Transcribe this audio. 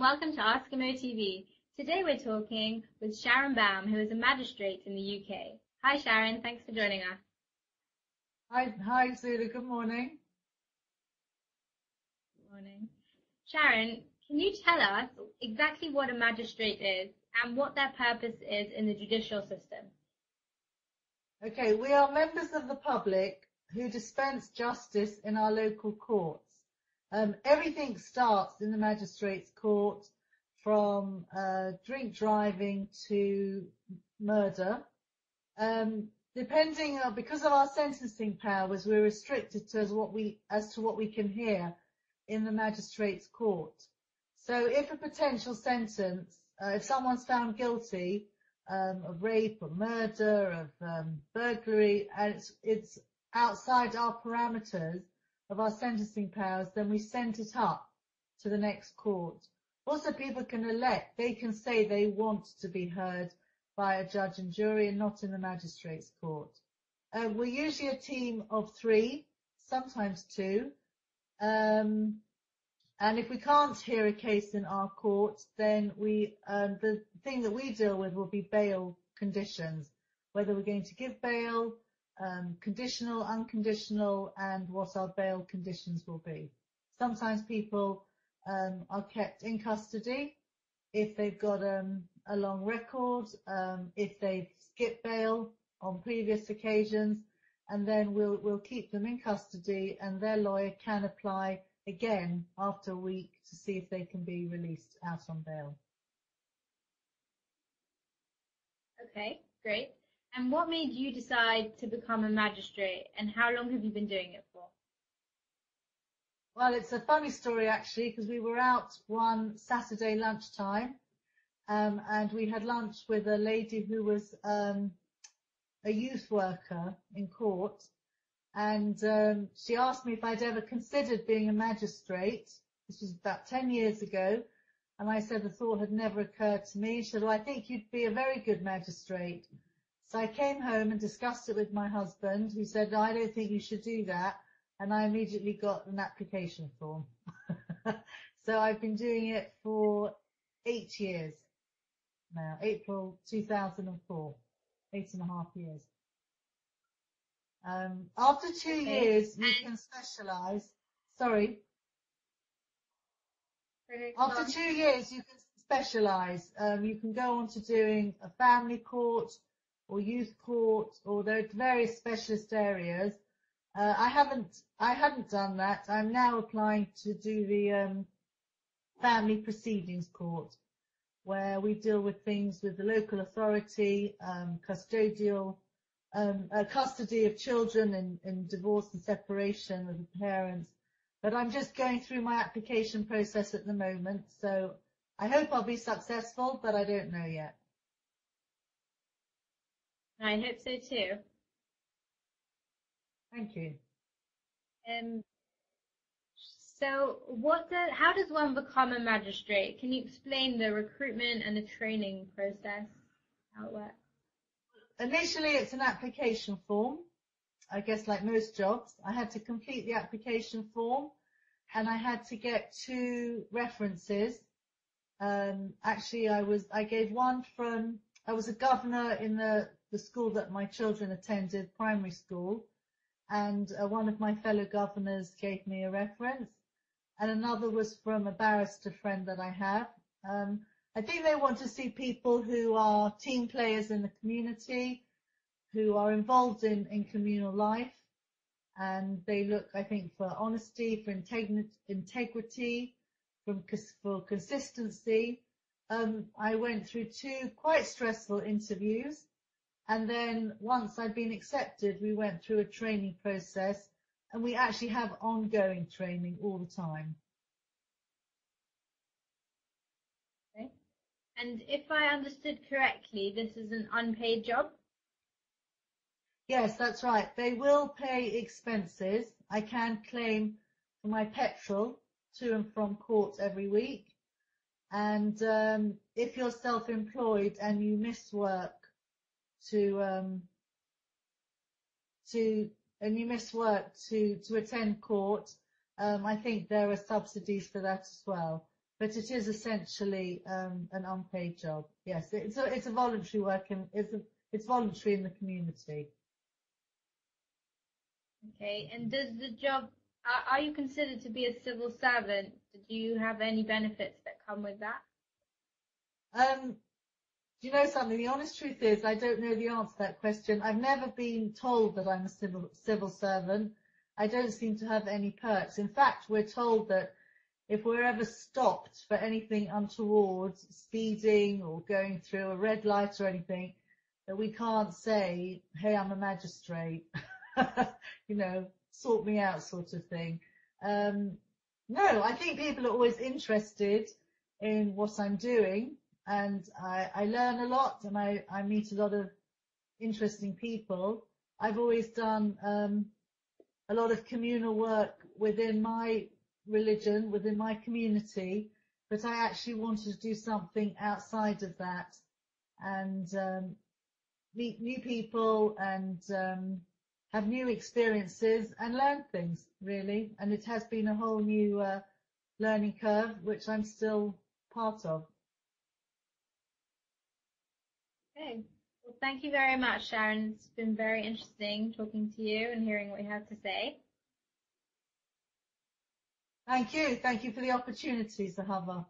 welcome to Askimo TV. Today we're talking with Sharon Baum, who is a magistrate in the UK. Hi Sharon, thanks for joining us. Hi Zula, good morning. Good morning. Sharon, can you tell us exactly what a magistrate is and what their purpose is in the judicial system? Okay, we are members of the public who dispense justice in our local courts. Everything starts in the magistrate's court, from drink driving to murder. Because of our sentencing powers, we're restricted to as to what we can hear in the magistrate's court. So if a potential sentence, if someone's found guilty of rape or murder, of burglary, and it's outside our parameters of our sentencing powers, then we send it up to the next court. Also, people can elect, they can say they want to be heard by a judge and jury and not in the magistrate's court. We're usually a team of 3, sometimes 2. And if we can't hear a case in our court, then the thing that we deal with will be bail conditions, whether we're going to give bail, conditional, unconditional, and what our bail conditions will be. Sometimes people are kept in custody if they've got a long record, if they've skipped bail on previous occasions, and then we'll keep them in custody, and their lawyer can apply again after a week to see if they can be released out on bail. Okay, great. And what made you decide to become a magistrate, and how long have you been doing it for? Well, it's a funny story actually, because we were out one Saturday lunchtime, and we had lunch with a lady who was a youth worker in court, and she asked me if I'd ever considered being a magistrate. This was about 10 years ago, and I said the thought had never occurred to me. She said, well, I think you'd be a very good magistrate. So I came home and discussed it with my husband, who said, no, I don't think you should do that. And I immediately got an application form. So I've been doing it for 8 years now, April 2004, 8.5 years. After 2 years, you can specialise. Sorry. After 2 years, you can specialise. You can go on to doing a family court or youth court, or there are various specialist areas. I hadn't done that. I'm now applying to do the family proceedings court, where we deal with things with the local authority, custodial, custody of children in divorce and separation with the parents. But I'm just going through my application process at the moment, so I hope I'll be successful, but I don't know yet. I hope so too. Thank you. So how does one become a magistrate? Can you explain the recruitment and the training process, how it works? Initially, it's an application form. I guess like most jobs, I had to complete the application form, and I had to get 2 references. Actually, I gave one from, I was a governor in the school that my children attended, primary school, and one of my fellow governors gave me a reference, and another was from a barrister friend that I have. I think they want to see people who are team players in the community, who are involved in communal life, and they look, I think, for honesty, for integrity, for consistency. I went through 2 quite stressful interviews, and then once I'd been accepted, we went through a training process, and we actually have ongoing training all the time. Okay. And if I understood correctly, this is an unpaid job? Yes, that's right. They will pay expenses. I can claim for my petrol to and from court every week. And if you're self-employed and you miss work to attend court, I think there are subsidies for that as well. but it is essentially an unpaid job. Yes, it's a voluntary work, and it's voluntary in the community. Okay, and does the job, are you considered to be a civil servant? Do you have any benefits that come with that? Do you know something? The honest truth is, I don't know the answer to that question. I've never been told that I'm a civil servant. I don't seem to have any perks. In fact, we're told that if we're ever stopped for anything untoward, speeding or going through a red light or anything, that we can't say, hey, I'm a magistrate, sort me out sort of thing. No, I think people are always interested in what I'm doing, and I learn a lot, and I meet a lot of interesting people. I've always done a lot of communal work within my religion, within my community, but I actually wanted to do something outside of that and meet new people and have new experiences and learn things, really. And it has been a whole new learning curve, which I'm still part of. Okay. Well, thank you very much, Sharon. It's been very interesting talking to you and hearing what you have to say. Thank you. Thank you for the opportunity, Sahava.